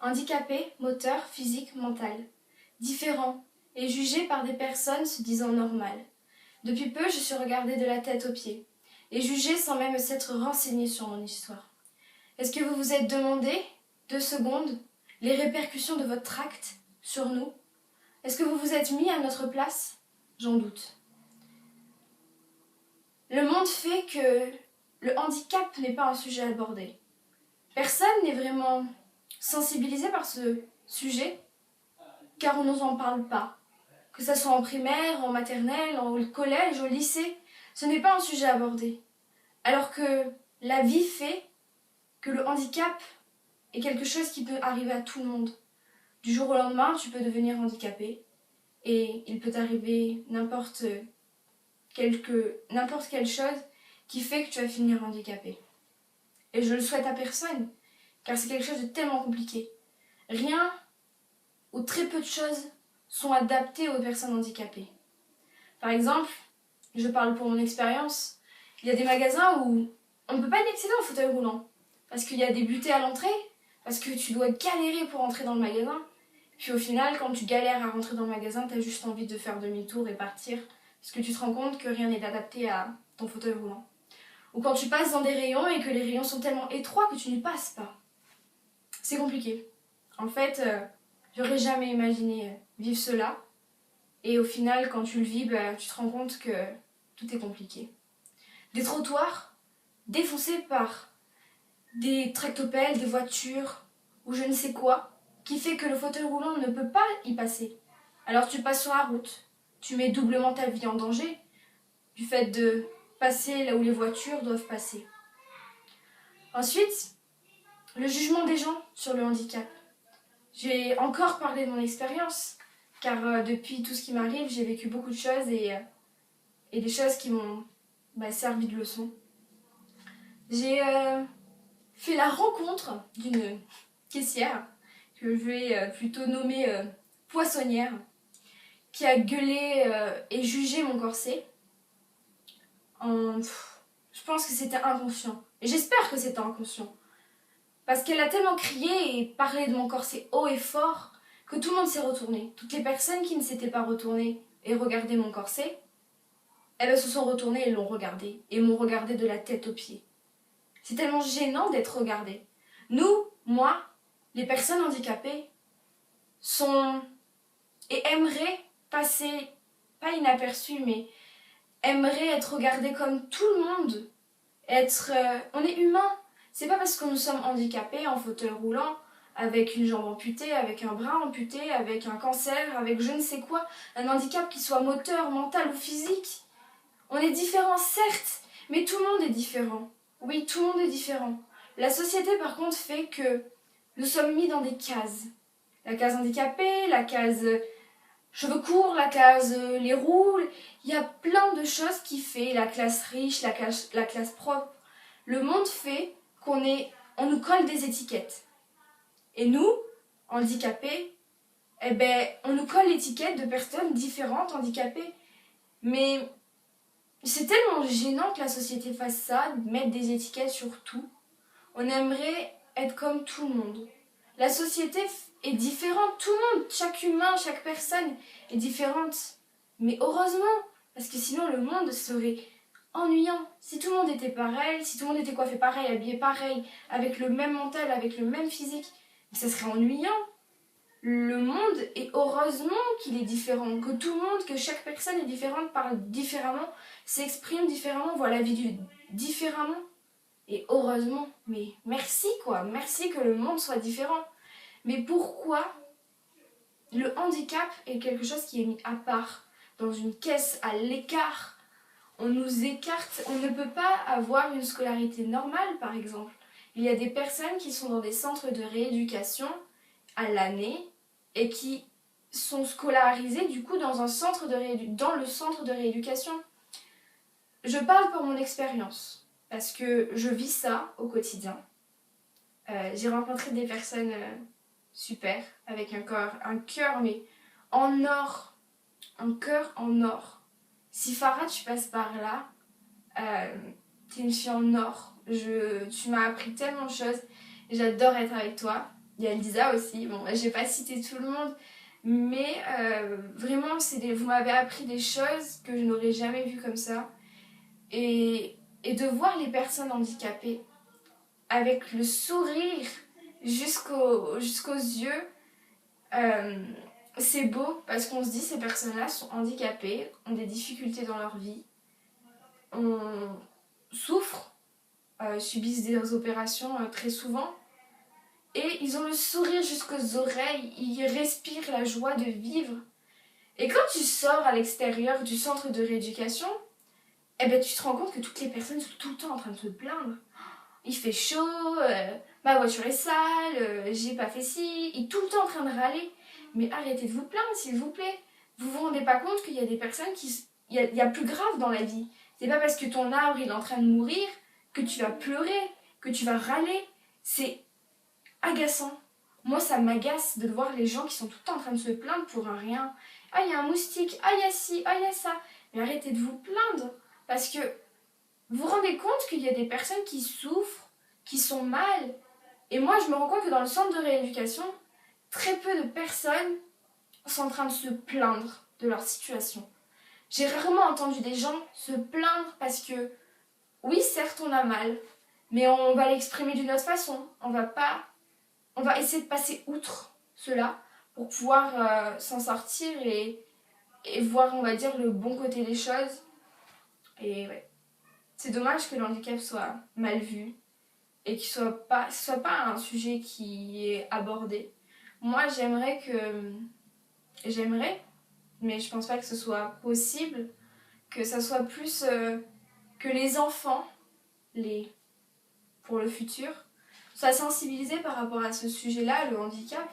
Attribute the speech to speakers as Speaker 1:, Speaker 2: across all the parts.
Speaker 1: handicapé, moteur, physique, mental, différent et jugé par des personnes se disant normales. Depuis peu, je suis regardée de la tête aux pieds et jugée sans même s'être renseignée sur mon histoire. Est-ce que vous vous êtes demandé, 2 secondes, les répercussions de votre acte sur nous? Est-ce que vous vous êtes mis à notre place? J'en doute. Le monde fait que le handicap n'est pas un sujet abordé. Personne n'est vraiment sensibilisé par ce sujet, car on n'en parle pas. Que ce soit en primaire, en maternelle, au collège, au lycée, ce n'est pas un sujet abordé. Alors que la vie fait que le handicap est quelque chose qui peut arriver à tout le monde. Du jour au lendemain, tu peux devenir handicapé et il peut arriver n'importe quelle chose qui fait que tu vas finir handicapé. Et je le souhaite à personne, car c'est quelque chose de tellement compliqué. Rien ou très peu de choses sont adaptées aux personnes handicapées. Par exemple, je parle pour mon expérience, il y a des magasins où on ne peut pas y accéder en fauteuil roulant, parce qu'il y a des butées à l'entrée, parce que tu dois galérer pour entrer dans le magasin. Puis au final, quand tu galères à rentrer dans le magasin, tu as juste envie de faire demi-tour et partir, parce que tu te rends compte que rien n'est adapté à ton fauteuil roulant. Ou quand tu passes dans des rayons et que les rayons sont tellement étroits que tu n'y passes pas. C'est compliqué. En fait, j'aurais jamais imaginé vivre cela. Et au final, quand tu le vis, tu te rends compte que tout est compliqué. Des trottoirs défoncés par des tractopelles, des voitures ou je ne sais quoi, qui fait que le fauteuil roulant ne peut pas y passer. Alors tu passes sur la route, tu mets doublement ta vie en danger du fait de passer là où les voitures doivent passer. Ensuite, le jugement des gens sur le handicap. J'ai encore parlé de mon expérience, car depuis tout ce qui m'arrive, j'ai vécu beaucoup de choses et des choses qui m'ont servi de leçon. J'ai fait la rencontre d'une caissière, que je vais plutôt nommer poissonnière, qui a gueulé et jugé mon corset. Je pense que c'était inconscient. Et j'espère que c'était inconscient. Parce qu'elle a tellement crié et parlé de mon corset haut et fort que tout le monde s'est retourné. Toutes les personnes qui ne s'étaient pas retournées et regardaient mon corset, elles se sont retournées et l'ont regardé. Et m'ont regardé de la tête aux pieds. C'est tellement gênant d'être regardé. Nous, moi, les personnes handicapées, sont et aimeraient passer, pas inaperçues, mais aimeraient être regardées comme tout le monde. On est humain. C'est pas parce que nous sommes handicapés, en fauteuil roulant, avec une jambe amputée, avec un bras amputé, avec un cancer, avec je ne sais quoi, un handicap qui soit moteur, mental ou physique. On est différents, certes, mais tout le monde est différent. Oui, tout le monde est différent. La société, par contre, fait que nous sommes mis dans des cases. La case handicapée, la case cheveux courts, la case les roues. Il y a plein de choses qui fait la classe riche, la classe propre. Le monde fait on nous colle des étiquettes. Et nous, handicapés, on nous colle l'étiquette de personnes différentes, handicapées. Mais c'est tellement gênant que la société fasse ça, de mettre des étiquettes sur tout. On aimerait être comme tout le monde. La société est différente, tout le monde, chaque humain, chaque personne est différente. Mais heureusement, parce que sinon le monde serait ennuyant. Si tout le monde était pareil, si tout le monde était coiffé pareil, habillé pareil, avec le même mental, avec le même physique, ça serait ennuyant. Le monde, et heureusement qu'il est différent, que tout le monde, que chaque personne est différente, parle différemment, s'exprime différemment, voit la vie différemment. Et heureusement, mais merci quoi, merci que le monde soit différent. Mais pourquoi le handicap est quelque chose qui est mis à part, dans une caisse à l'écart? On nous écarte, on ne peut pas avoir une scolarité normale par exemple. Il y a des personnes qui sont dans des centres de rééducation à l'année et qui sont scolarisées du coup dans le centre de rééducation. Je parle pour mon expérience parce que je vis ça au quotidien. J'ai rencontré des personnes super avec un cœur mais en or, un cœur en or. Si Farah tu passes par là, t'es une fille en or. Tu m'as appris tellement de choses. J'adore être avec toi. Il y a Lisa aussi, bon, je vais pas citer tout le monde, mais vraiment, vous m'avez appris des choses que je n'aurais jamais vues comme ça. Et de voir les personnes handicapées avec le sourire jusqu'aux yeux, c'est beau parce qu'on se dit ces personnes-là sont handicapées, ont des difficultés dans leur vie, souffrent, subissent des opérations très souvent. Et ils ont le sourire jusqu'aux oreilles, ils respirent la joie de vivre. Et quand tu sors à l'extérieur du centre de rééducation, eh ben, tu te rends compte que toutes les personnes sont tout le temps en train de se plaindre. Il fait chaud, ma voiture est sale, j'ai pas fait ci, ils sont tout le temps en train de râler. Mais arrêtez de vous plaindre, s'il vous plaît. Vous vous rendez pas compte qu'il y a des personnes qui... Il y a plus grave dans la vie. C'est pas parce que ton arbre il est en train de mourir que tu vas pleurer, que tu vas râler. C'est agaçant. Moi, ça m'agace de voir les gens qui sont tout le temps en train de se plaindre pour un rien. Ah, il y a un moustique, ah, il y a ci, ah, il y a ça. Mais arrêtez de vous plaindre. Parce que vous vous rendez compte qu'il y a des personnes qui souffrent, qui sont mal. Et moi, je me rends compte que dans le centre de rééducation, très peu de personnes sont en train de se plaindre de leur situation. J'ai rarement entendu des gens se plaindre parce que, oui, certes, on a mal, mais on va l'exprimer d'une autre façon. On va essayer de passer outre cela pour pouvoir s'en sortir et voir, on va dire, le bon côté des choses. Et ouais. C'est dommage que le handicap soit mal vu et que ce soit pas un sujet qui est abordé. Moi, j'aimerais, mais je pense pas que ce soit possible, que ça soit plus que les enfants, pour le futur, soient sensibilisés par rapport à ce sujet-là, le handicap,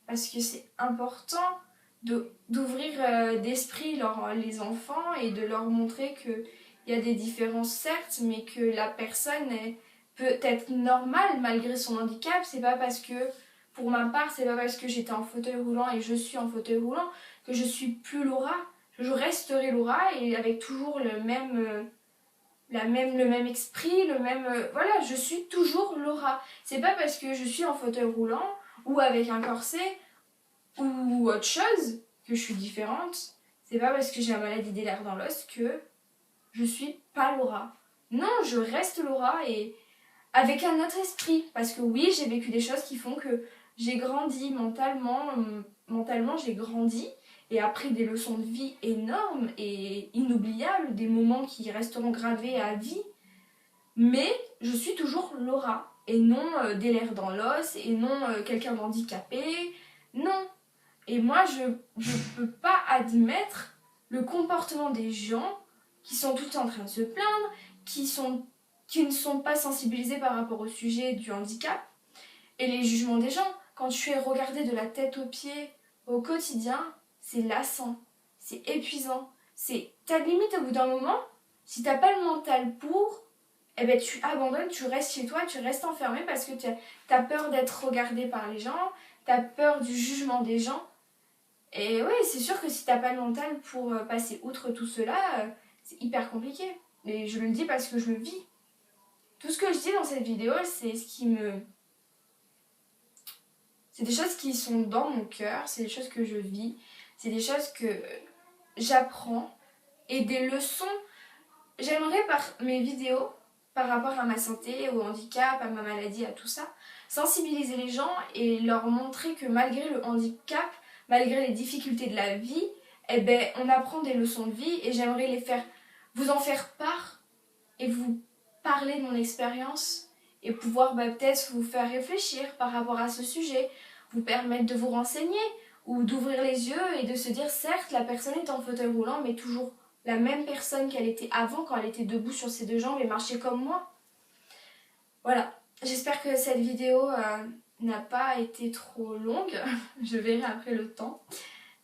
Speaker 1: parce que c'est important d'ouvrir d'esprit les enfants et de leur montrer que il y a des différences certes, mais que la personne peut être normale malgré son handicap. C'est pas parce que, pour ma part, c'est pas parce que j'étais en fauteuil roulant et je suis en fauteuil roulant que je suis plus Laura. Je resterai Laura et avec toujours le même esprit, voilà, je suis toujours Laura. C'est pas parce que je suis en fauteuil roulant ou avec un corset ou autre chose que je suis différente. C'est pas parce que j'ai la maladie des nerfs dans l'os que je suis pas Laura. Non, je reste Laura et avec un autre esprit. Parce que oui, j'ai vécu des choses qui font que j'ai grandi mentalement. Mentalement, j'ai grandi et appris des leçons de vie énormes et inoubliables, des moments qui resteront gravés à vie. Mais je suis toujours Laura et non des lèvres dans l'os et non quelqu'un d'handicapé. Non. Et moi, je peux pas admettre le comportement des gens qui sont tout le temps en train de se plaindre, qui ne sont pas sensibilisés par rapport au sujet du handicap, et les jugements des gens. Quand tu es regardé de la tête aux pieds au quotidien, c'est lassant, c'est épuisant. T'as limite au bout d'un moment, si t'as pas le mental pour, eh ben tu abandonnes, tu restes chez toi, tu restes enfermé parce que t'as peur d'être regardé par les gens, t'as peur du jugement des gens. Et oui, c'est sûr que si t'as pas le mental pour passer outre tout cela, c'est hyper compliqué. Et je le dis parce que je le vis. Tout ce que je dis dans cette vidéo, c'est c'est des choses qui sont dans mon cœur, c'est des choses que je vis, c'est des choses que j'apprends et des leçons. J'aimerais par mes vidéos, par rapport à ma santé, au handicap, à ma maladie, à tout ça, sensibiliser les gens et leur montrer que malgré le handicap, malgré les difficultés de la vie, eh ben, on apprend des leçons de vie et j'aimerais vous en faire part et vous parler de mon expérience et pouvoir peut-être vous faire réfléchir par rapport à ce sujet, vous permettre de vous renseigner ou d'ouvrir les yeux et de se dire certes la personne est en fauteuil roulant mais toujours la même personne qu'elle était avant quand elle était debout sur ses deux jambes et marchait comme moi. Voilà, j'espère que cette vidéo n'a pas été trop longue, je verrai après le temps.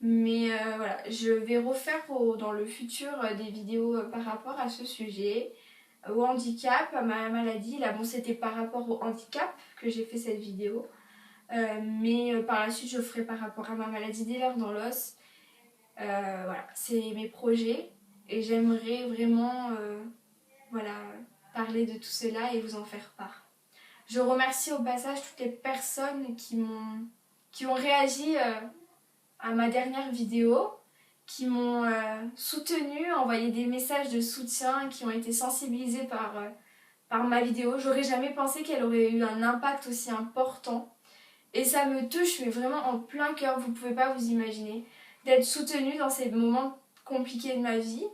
Speaker 1: Mais voilà, je vais refaire dans le futur des vidéos par rapport à ce sujet, au handicap, à ma maladie. Là, bon, c'était par rapport au handicap que j'ai fait cette vidéo. Mais par la suite, je ferai par rapport à ma maladie des nerfs dans l'os. Voilà, c'est mes projets. Et j'aimerais vraiment voilà, parler de tout cela et vous en faire part. Je remercie au passage toutes les personnes qui ont réagi à ma dernière vidéo, qui m'ont soutenue, envoyé des messages de soutien, qui ont été sensibilisées par ma vidéo. J'aurais jamais pensé qu'elle aurait eu un impact aussi important. Et ça me touche, mais vraiment en plein cœur, vous pouvez pas vous imaginer, d'être soutenue dans ces moments compliqués de ma vie,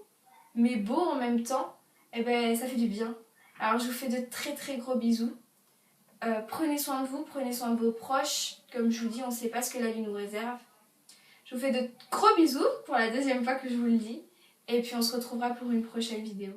Speaker 1: mais beaux en même temps, et ben ça fait du bien. Alors je vous fais de très très gros bisous. Prenez soin de vous, prenez soin de vos proches. Comme je vous dis, on ne sait pas ce que la vie nous réserve. Je vous fais de gros bisous pour la deuxième fois que je vous le dis. Et puis on se retrouvera pour une prochaine vidéo.